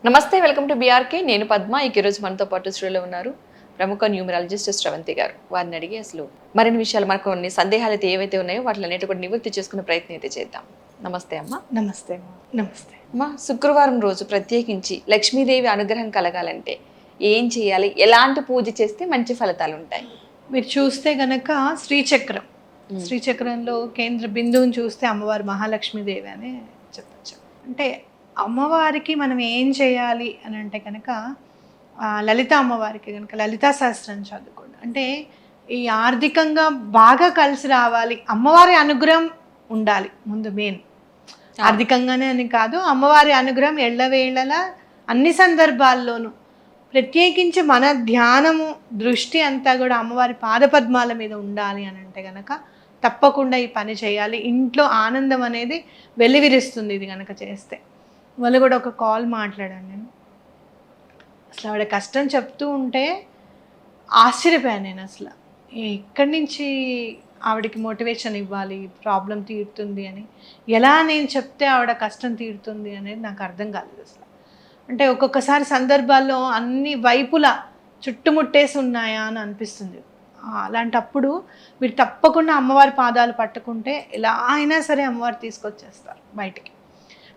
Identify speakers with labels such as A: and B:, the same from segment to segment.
A: నమస్తే, welcome to BRK. నేను పద్మ. ఈరోజు మనతో పాటు స్టూడియోలో ఉన్నారు ప్రముఖ న్యూమరాలజిస్ట్ శ్రవంతి గారు. వారిని అడిగి అసలు మరిన్ని విషయాలు, మనకు కొన్ని సందేహాలు అయితే ఏవైతే ఉన్నాయో వాటిలన్నిటి కూడా నివృత్తి చేసుకునే ప్రయత్నం అయితే చేద్దాం. నమస్తే అమ్మ.
B: నమస్తే అమ్మా. నమస్తే
A: అమ్మ, శుక్రవారం రోజు ప్రత్యేకించి లక్ష్మీదేవి అనుగ్రహం కలగాలంటే ఏం చేయాలి, ఎలాంటి పూజ చేస్తే మంచి ఫలితాలు ఉంటాయి?
B: మీరు చూస్తే గనక శ్రీచక్రంలో కేంద్ర బిందువుని చూస్తే అమ్మవారు మహాలక్ష్మీదేవి అని చెప్పచ్చు. అంటే అమ్మవారికి మనం ఏం చేయాలి అని అంటే కనుక లలిత అమ్మవారికి కనుక లలితా సహస్రం చదువుకోండి. అంటే ఈ ఆర్థికంగా బాగా కలిసి రావాలి, అమ్మవారి అనుగ్రహం ఉండాలి ముందు. మెయిన్ ఆర్థికంగానే అని కాదు, అమ్మవారి అనుగ్రహం ఎళ్ళవేళలా అన్ని సందర్భాల్లోనూ, ప్రత్యేకించి మన ధ్యానము దృష్టి అంతా కూడా అమ్మవారి పాదపద్మాల మీద ఉండాలి అని అంటే కనుక తప్పకుండా ఈ పని చేయాలి. ఇంట్లో ఆనందం అనేది వెల్లివిరుస్తుంది ఇది కనుక చేస్తే. వాళ్ళు కూడా ఒక కాల్ మాట్లాడాను నేను. అసలు ఆవిడ కష్టం చెప్తూ ఉంటే ఆశ్చర్యపోయాను నేను. అసలు ఎక్కడి నుంచి ఆవిడకి మోటివేషన్ ఇవ్వాలి, ప్రాబ్లం తీరుతుంది అని, ఎలా నేను చెప్తే ఆవిడ కష్టం తీరుతుంది అనేది నాకు అర్థం కాలేదు అసలు. అంటే ఒక్కొక్కసారి సందర్భాల్లో అన్ని వైపులా చుట్టుముట్టేసి ఉన్నాయా అని అనిపిస్తుంది. అలాంటప్పుడు మీరు తప్పకుండా అమ్మవారి పాదాలు పట్టుకుంటే ఎలా అయినా సరే అమ్మవారు తీసుకొచ్చేస్తారు బయటికి.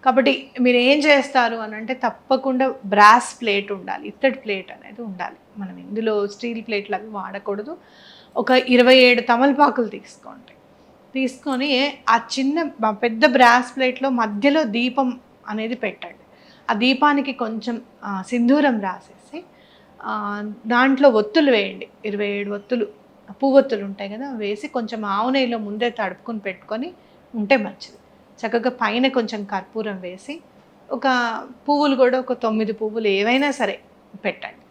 B: కాబట్టి మీరు ఏం చేస్తారు అని అంటే తప్పకుండా బ్రాస్ ప్లేట్ ఉండాలి, ఇత్తడి ప్లేట్ అనేది ఉండాలి. మనం ఇందులో స్టీల్ ప్లేట్లు అవి వాడకూడదు. ఒక 27 తమలపాకులు తీసుకొని ఆ పెద్ద బ్రాస్ ప్లేట్లో మధ్యలో దీపం అనేది పెట్టండి. ఆ దీపానికి కొంచెం సింధూరం రాసేసి దాంట్లో ఒత్తులు వేయండి. 27 ఒత్తులు, పువ్వొత్తులు ఉంటాయి కదా, వేసి కొంచెం ఆవు నెయ్యిలో ముందే తడుపుకొని పెట్టుకొని ఉంటే మంచిది. చక్కగా పైన కొంచెం కర్పూరం వేసి ఒక పువ్వులు కూడా ఒక 9 పువ్వులు ఏవైనా సరే పెట్టండి.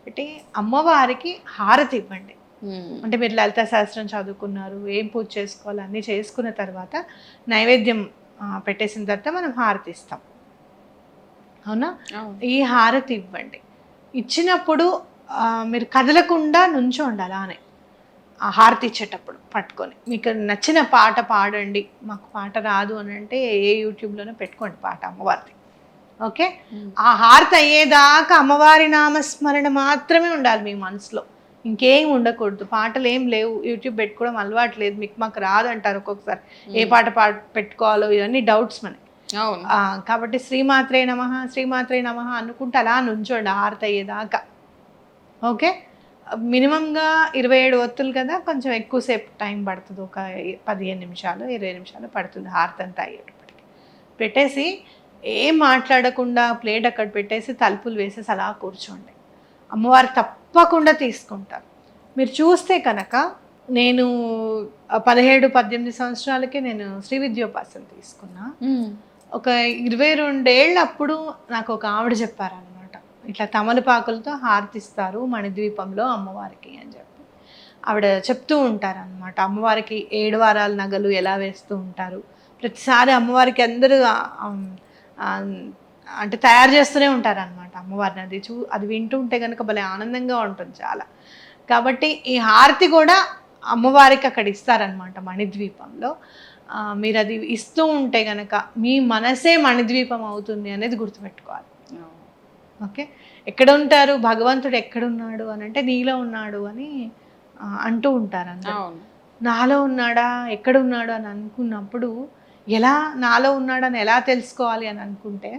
B: పెట్టి అమ్మవారికి హారతి ఇవ్వండి. అంటే మీరు లలితా శాస్త్రం చదువుకున్నారు, ఏం పూజ చేసుకోవాలి అన్నీ చేసుకున్న తర్వాత నైవేద్యం పెట్టేసిన తర్వాత మనం హారతి ఇస్తాం, అవునా? ఈ హారతి ఇవ్వండి. ఇచ్చినప్పుడు మీరు కదలకుండా నుంచో ఉండాలి అలానే. ఆ హారతి ఇచ్చేటప్పుడు పట్టుకొని మీకు నచ్చిన పాట పాడండి. మాకు పాట రాదు అని అంటే ఏ యూట్యూబ్లోనే పెట్టుకోండి పాట అమ్మవారిది, ఓకే? ఆ హారతి అయ్యేదాకా అమ్మవారి నామస్మరణ మాత్రమే ఉండాలి మీ మనసులో, ఇంకేం ఉండకూడదు. పాటలు ఏం లేవు, యూట్యూబ్ పెట్టుకోవడం అలవాటు లేదు మీకు, మాకు రాదు అంటారు ఒక్కొక్కసారి. ఏ పాట పెట్టుకోవాలో ఇవన్నీ డౌట్స్ మనకి. కాబట్టి శ్రీమాత్రే నమః అనుకుంటే అలా నుంచోండి హారతి అయ్యేదాకా, ఓకే? మినిమంగా 27 ఒత్తులు కదా, కొంచెం ఎక్కువసేపు టైం పడుతుంది, ఒక 15 నిమిషాలు 20 నిమిషాలు పడుతుంది హారతి అంతా అయ్యేటప్పటికి. పెట్టేసి ఏం మాట్లాడకుండా ప్లేట్ అక్కడ పెట్టేసి తలుపులు వేసేసి అలా కూర్చోండి. అమ్మవారు తప్పకుండా తీసుకుంటారు. మీరు చూస్తే కనుక నేను 17-18 సంవత్సరాలకే నేను శ్రీ విద్యోపాసన తీసుకున్నా. ఒక 22 ఏళ్ళప్పుడు నాకు ఒక ఆవిడ చెప్పారనమాట, ఇట్లా తమలపాకులతో హారతిస్తారు మణిద్వీపంలో అమ్మవారికి అని చెప్పి. ఆవిడ చెప్తూ ఉంటారనమాట అమ్మవారికి 7 వారాల నగలు ఎలా వేస్తూ ఉంటారు. ప్రతిసారి అమ్మవారికి అందరూ అంటే తయారు చేస్తూనే ఉంటారనమాట అమ్మవారిని. అది వింటూ ఉంటే కనుక భలే ఆనందంగా ఉంటుంది చాలా. కాబట్టి ఈ హారతి కూడా అమ్మవారికి అక్కడ ఇస్తారనమాట మణిద్వీపంలో. మీరు అది ఇస్తూ ఉంటే కనుక మీ మనసే మణిద్వీపం అవుతుంది అనేది గుర్తుపెట్టుకోవాలి, ఓకే? ఎక్కడ ఉంటారు భగవంతుడు, ఎక్కడున్నాడు అని అంటే నీలో ఉన్నాడు అని అంటూ ఉంటారు అందరూ. నాలో ఉన్నాడా, ఎక్కడున్నాడు అని అనుకున్నప్పుడు ఎలా నాలో ఉన్నాడని ఎలా తెలుసుకోవాలి అని అనుకుంటే,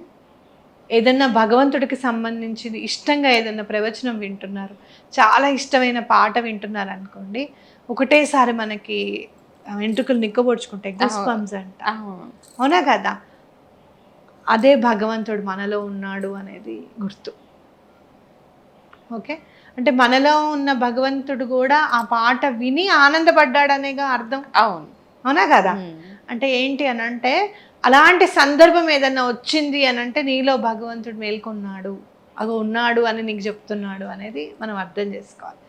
B: ఏదన్నా భగవంతుడికి సంబంధించింది ఇష్టంగా ఏదన్నా ప్రవచనం వింటున్నారు, చాలా ఇష్టమైన పాట వింటున్నారు అనుకోండి, ఒకటేసారి మనకి వెంట్రుకలు నిక్కబొడుచుకుంటాయి, గూస్ బంప్స్ అంట, అవునా కదా? అదే భగవంతుడు మనలో ఉన్నాడు అనేది గుర్తు, ఓకే? అంటే మనలో ఉన్న భగవంతుడు కూడా ఆ పాట విని ఆనందపడ్డాడనేగా అర్థం, అవునా కదా? అంటే ఏంటి అని అంటే అలాంటి సందర్భం ఏదన్నా వచ్చింది అని అంటే నీలో భగవంతుడు మేల్కొన్నాడు, అగో ఉన్నాడు అని నీకు చెప్తున్నాడు అనేది మనం అర్థం చేసుకోవాలి.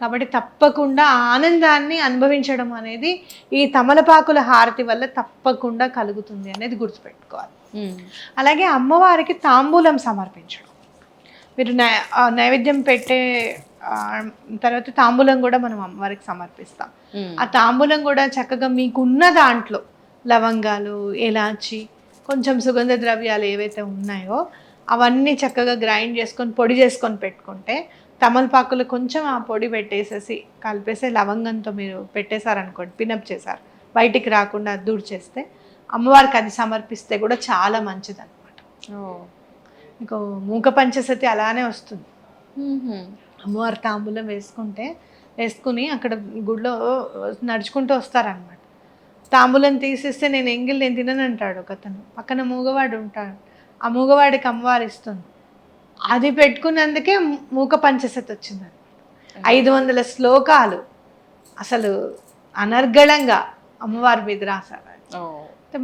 B: కాబట్టి తప్పకుండా ఆనందాన్ని అనుభవించడం అనేది ఈ తమలపాకుల హారతి వల్ల తప్పకుండా కలుగుతుంది అనేది గుర్తుపెట్టుకోవాలి. అలాగే అమ్మవారికి తాంబూలం సమర్పించడం. మీరు నైవేద్యం పెట్టే తర్వాత తాంబూలం కూడా మనం అమ్మవారికి సమర్పిస్తాం. ఆ తాంబూలం కూడా చక్కగా మీకున్న దాంట్లో లవంగాలు, ఎలాచి, కొంచెం సుగంధ ద్రవ్యాలు ఏవైతే ఉన్నాయో అవన్నీ చక్కగా గ్రైండ్ చేసుకొని పొడి చేసుకొని పెట్టుకుంటే, తమలపాకులు కొంచెం ఆ పొడి పెట్టేసేసి కలిపేసి లవంగంతో మీరు పెట్టేశారనుకోండి, పినప్ చేశారు, బయటికి రాకుండా దూడు చేస్తే అమ్మవారికి అది సమర్పిస్తే కూడా చాలా మంచిదన్నమాట. మీకు మూక పంచసతి అలానే వస్తుంది. అమ్మవారి తాంబూలం వేసుకుని అక్కడ గుడిలో నడుచుకుంటూ వస్తారనమాట. తాంబూలం తీసిస్తే నేను తినను అంటాడు ఒకతను. పక్కన మూగవాడు ఉంటాడు, ఆ మూగవాడికి అమ్మవారు ఇస్తుంది. అది పెట్టుకున్నందుకే మూక పంచసతి వచ్చింది. 500 శ్లోకాలు అసలు అనర్గళంగా అమ్మవారి మీద రాశారు.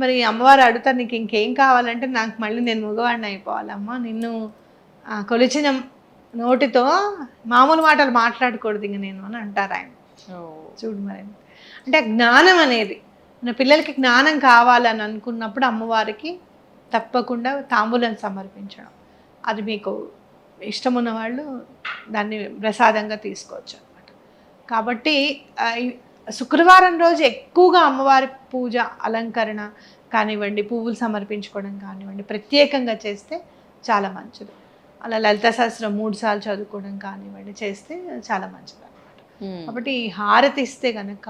B: మరి అమ్మవారు అడుగుతారు, నీకు ఇంకేం కావాలంటే, నాకు మళ్ళీ నేను మూగవాడిని అయిపోవాలమ్మా, నిన్ను కొలిచిన నోటితో మామూలు మాటలు మాట్లాడకూడదు ఇంక నేను అని అంటారు ఆయన. చూడు మరి అంటే జ్ఞానం అనేది, మన పిల్లలకి జ్ఞానం కావాలని అనుకున్నప్పుడు అమ్మవారికి తప్పకుండా తాంబూలం సమర్పించడం, అది మీకు ఇష్టం ఉన్న వాళ్ళు దాన్ని ప్రసాదంగా తీసుకోవచ్చు అనమాట. కాబట్టి శుక్రవారం రోజు ఎక్కువగా అమ్మవారి పూజ అలంకరణ కానివ్వండి, పువ్వులు సమర్పించుకోవడం కానివ్వండి, ప్రత్యేకంగా చేస్తే చాలా మంచిది. అలా లలితా సహస్రం 3 సార్లు చదువుకోవడం కానివ్వండి చేస్తే చాలా మంచిది అనమాట. కాబట్టి ఈ హారతి ఇస్తే కనుక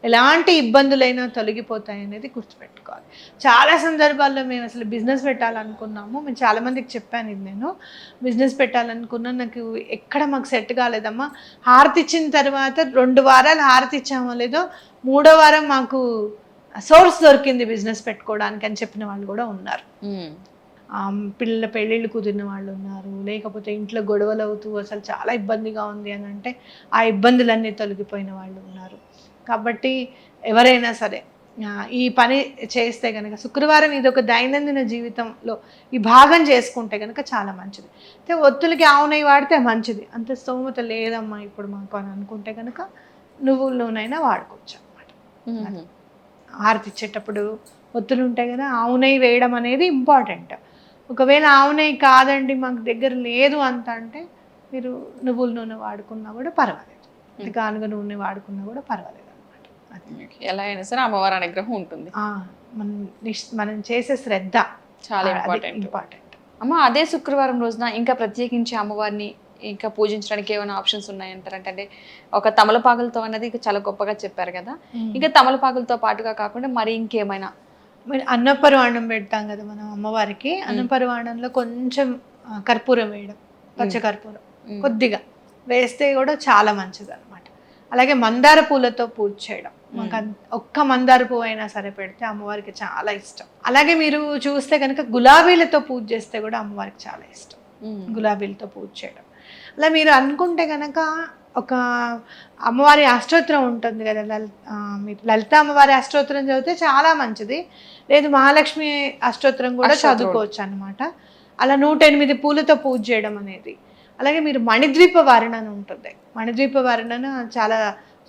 B: ఎలాంటి ఇబ్బందులైనా తొలగిపోతాయి అనేది గుర్తుపెట్టుకోవాలి. చాలా సందర్భాల్లో మేము అసలు బిజినెస్ పెట్టాలనుకున్నాము, మేము చాలామందికి చెప్పాను, ఇది నేను బిజినెస్ పెట్టాలనుకున్నాను, నాకు ఎక్కడ మాకు సెట్ కాలేదమ్మా, హారతి ఇచ్చిన తర్వాత 2 వారాలు హారతి ఇచ్చామో లేదో 3వ వారం మాకు సోర్స్ దొరికింది బిజినెస్ పెట్టుకోవడానికి అని చెప్పిన వాళ్ళు కూడా ఉన్నారు. పిల్లల పెళ్ళిళ్ళు కుదిరిన వాళ్ళు ఉన్నారు, లేకపోతే ఇంట్లో గొడవలు అవుతూ అసలు చాలా ఇబ్బందిగా ఉంది అని అంటే ఆ ఇబ్బందులన్నీ తొలగిపోయిన వాళ్ళు ఉన్నారు. కాబట్టి ఎవరైనా సరే ఈ పని చేస్తే కనుక శుక్రవారం ఇది ఒక దైనందిన జీవితంలో ఈ భాగం చేసుకుంటే కనుక చాలా మంచిది. అయితే ఒత్తులకి ఆవు నెయ్యి వాడితే మంచిది, అంత స్తోమత లేదమ్మా ఇప్పుడు మాకు అని అనుకుంటే కనుక నువ్వుల నూనెైనా వాడుకోవచ్చు అనమాట. హారతి ఇచ్చేటప్పుడు ఒత్తులు ఉంటాయి కదా, ఆవు నెయ్యి వేయడం అనేది ఇంపార్టెంట్. ఒకవేళ ఆవు నెయ్యి కాదండి మాకు దగ్గర లేదు అంత అంటే మీరు నువ్వుల నూనె వాడుకున్నా కూడా పర్వాలేదు, గానుగ నూనె వాడుకున్నా కూడా పర్వాలేదు అనమాట.
A: ఎలా అయినా సరే అమ్మవారి అనుగ్రహం ఉంటుంది.
B: మనం చేసే శ్రద్ధ
A: చాలా ఇంపార్టెంట్. అమ్మ, అదే శుక్రవారం రోజున ఇంకా ప్రత్యేకించి అమ్మవారిని ఇంకా పూజించడానికి ఏమైనా ఆప్షన్స్ ఉన్నాయంటారంటే, అంటే ఒక తమలపాకులతో అనేది చాలా గొప్పగా చెప్పారు కదా, ఇంకా తమలపాకులతో పాటుగా కాకుండా మరి ఇంకేమైనా?
B: అన్నపరవాణం పెడతాం కదా మనం అమ్మవారికి, అన్నపరవాణంలో కొంచెం కర్పూరం వేయడం, పచ్చకర్పూరం కొద్దిగా వేస్తే కూడా చాలా మంచిది అనమాట. అలాగే మందార పూలతో పూజ చేయడం, మాకు ఒక్క మందార పువ్వు అయినా సరే పెడితే అమ్మవారికి చాలా ఇష్టం. అలాగే మీరు చూస్తే కనుక గులాబీలతో పూజ చేస్తే కూడా అమ్మవారికి చాలా ఇష్టం, గులాబీలతో పూజ చేయడం. అలా మీరు అనుకుంటే కనుక ఒక అమ్మవారి అష్టోత్తరం ఉంటుంది కదా, మీరు లలిత అమ్మవారి అష్టోత్తరం చదివితే చాలా మంచిది, లేదు మహాలక్ష్మి అష్టోత్తరం కూడా చదువుకోవచ్చు అనమాట. అలా 108 పూలతో పూజ చేయడం అనేది. అలాగే మీరు మణిద్వీప వర్ణన ఉంటుంది, మణిద్వీప వర్ణన చాలా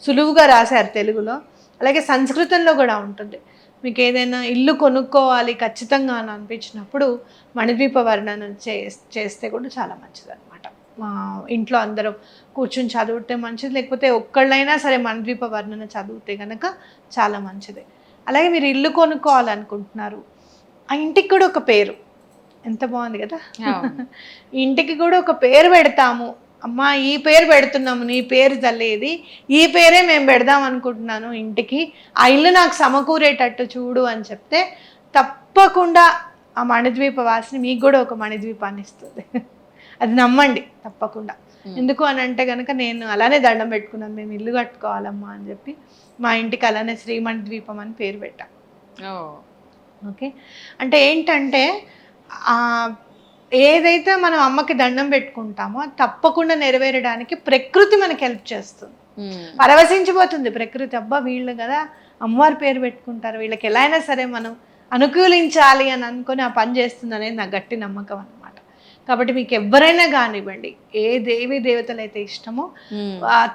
B: సులువుగా రాశారు తెలుగులో, అలాగే సంస్కృతంలో కూడా ఉంటుంది. మీకు ఏదైనా ఇల్లు కొనుక్కోవాలి ఖచ్చితంగా అని అనిపించినప్పుడు మణిద్వీప వర్ణన చేస్తే కూడా చాలా మంచిది అనమాట. మా ఇంట్లో అందరం కూర్చుని చదివితే మంచిది, లేకపోతే ఒక్కళ్ళైనా సరే మణిద్వీప వర్ణన చదివితే కనుక చాలా మంచిది. అలాగే మీరు ఇల్లు కొనుక్కోవాలనుకుంటున్నారు, ఆ ఇంటికి కూడా ఒక పేరు, ఎంత బాగుంది కదా, ఇంటికి కూడా ఒక పేరు పెడతాము, అమ్మా ఈ పేరు పెడుతున్నాము, నీ పేరు తల్లేది, ఈ పేరే మేము పెడదాం అనుకుంటున్నాను ఇంటికి, ఆ ఇల్లు నాకు సమకూరేటట్టు చూడు అని చెప్తే తప్పకుండా ఆ మణిద్వీప వాసిని మీకు కూడా ఒక మణిద్వీపాన్ని ఇస్తుంది. అది నమ్మండి తప్పకుండా. ఎందుకు అని అంటే కనుక నేను అలానే దండం పెట్టుకున్నాను, మేము ఇల్లు కట్టుకోవాలమ్మా అని చెప్పి మా ఇంటికి అలానే శ్రీమణిద్వీపం అని పేరు పెట్టాం. ఓకే, అంటే ఏంటంటే ఏదైతే మనం అమ్మకి దండం పెట్టుకుంటామో అది తప్పకుండా నెరవేరడానికి ప్రకృతి మనకి హెల్ప్ చేస్తుంది, పరవశించిపోతుంది ప్రకృతి. అబ్బా వీళ్ళు కదా అమ్మవారి పేరు పెట్టుకుంటారు, వీళ్ళకి ఎలా అయినా సరే మనం అనుకూలించాలి అని అనుకుని ఆ పని చేస్తుంది అనేది నా గట్టి నమ్మకం అనమాట. కాబట్టి మీకు ఎవరైనా కానివ్వండి, ఏ దేవి దేవతలు అయితే ఇష్టమో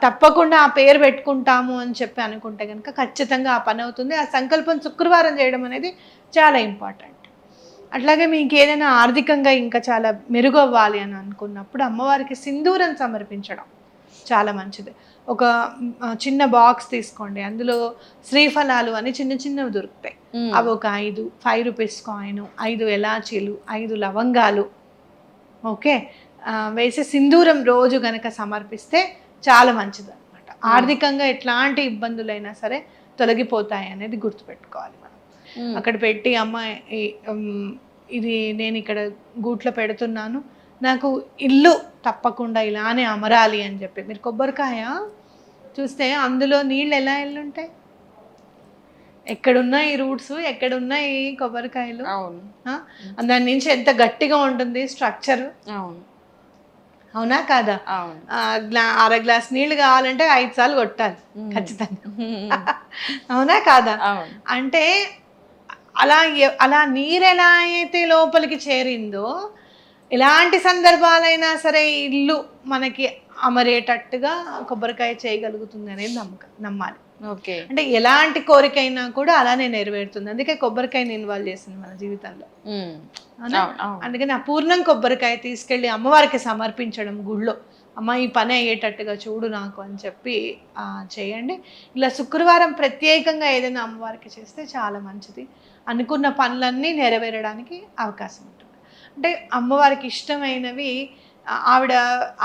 B: తప్పకుండా ఆ పేరు పెట్టుకుంటాము అని చెప్పి అనుకుంటే కనుక ఖచ్చితంగా ఆ పని అవుతుంది. ఆ సంకల్పం శుక్రవారం చేయడం అనేది చాలా ఇంపార్టెంట్. అట్లాగే మీకు ఏదైనా ఆర్థికంగా ఇంకా చాలా మెరుగవ్వాలి అని అనుకున్నప్పుడు అమ్మవారికి సింధూరం సమర్పించడం చాలా మంచిది. ఒక చిన్న బాక్స్ తీసుకోండి, అందులో శ్రీఫలాలు అని చిన్న చిన్నవి దొరుకుతాయి, అవి ఒక 5 రూపీస్ కాయిన్, 5 ఎలాచీలు, 5 లవంగాలు ఓకే, వేసి సింధూరం రోజు గనక సమర్పిస్తే చాలా మంచిది అనమాట. ఆర్థికంగా ఎట్లాంటి ఇబ్బందులైనా సరే తొలగిపోతాయి అనేది గుర్తుపెట్టుకోవాలి మనం. అక్కడ పెట్టి అమ్మ ఇది నేను ఇక్కడ గూట్లో పెడుతున్నాను, నాకు ఇల్లు తప్పకుండా ఇలానే అమరాలి అని చెప్పి మీరు కొబ్బరికాయ చూస్తే అందులో నీళ్ళు ఎలా ఉంటాయి, ఎక్కడున్నాయి ఈ రూట్స్, ఎక్కడున్నాయి ఈ కొబ్బరికాయలు, దాని నుంచి ఎంత గట్టిగా ఉంటుంది స్ట్రక్చర్. అవునా కాదా? అర గ్లాస్ నీళ్లు కావాలంటే 5 సార్లు కొట్టాలి ఖచ్చితంగా. అవునా కాదా? అంటే అలా నీరు ఎలా అయితే లోపలికి చేరిందో, ఎలాంటి సందర్భాలైనా సరే ఇల్లు మనకి అమరేటట్టుగా కొబ్బరికాయ చేయగలుగుతుంది అనేది నమ్మాలి.
A: ఓకే,
B: అంటే ఎలాంటి కోరికైనా కూడా అలానే నెరవేరుతుంది. అందుకే కొబ్బరికాయని ఇన్వాల్వ్ చేసింది మన జీవితంలో. అందుకని ఆ పూర్ణం కొబ్బరికాయ తీసుకెళ్ళి అమ్మవారికి సమర్పించడం గుళ్ళో, అమ్మ ఈ పని అయ్యేటట్టుగా చూడు నాకు అని చెప్పి చేయండి. ఇలా శుక్రవారం ప్రత్యేకంగా ఏదైనా అమ్మవారికి చేస్తే చాలా మంచిది. అనుకున్న పనులన్నీ నెరవేరడానికి అవకాశం ఉంటుంది. అంటే అమ్మవారికి ఇష్టమైనవి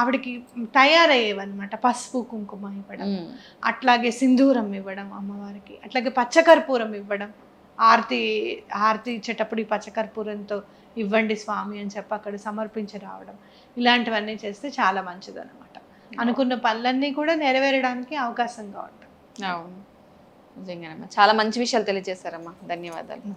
B: ఆవిడకి తయారయ్యేవన్నమాట. పసుపు కుంకుమ ఇవ్వడం, అట్లాగే సింధూరం ఇవ్వడం అమ్మవారికి, అట్లాగే పచ్చకర్పూరం ఇవ్వడం. హారతి ఇచ్చేటప్పుడు ఈ పచ్చకర్పూరంతో ఇవ్వండి స్వామి అని చెప్పి అక్కడ సమర్పించి రావడం, ఇలాంటివన్నీ చేస్తే చాలా మంచిది అనమాట. అనుకున్న పనులన్నీ కూడా నెరవేరడానికి అవకాశంగా ఉంటుంది.
A: అవును, నిజంగానమ్మా చాలా మంచి విషయాలు తెలియజేశారమ్మా, ధన్యవాదాలు.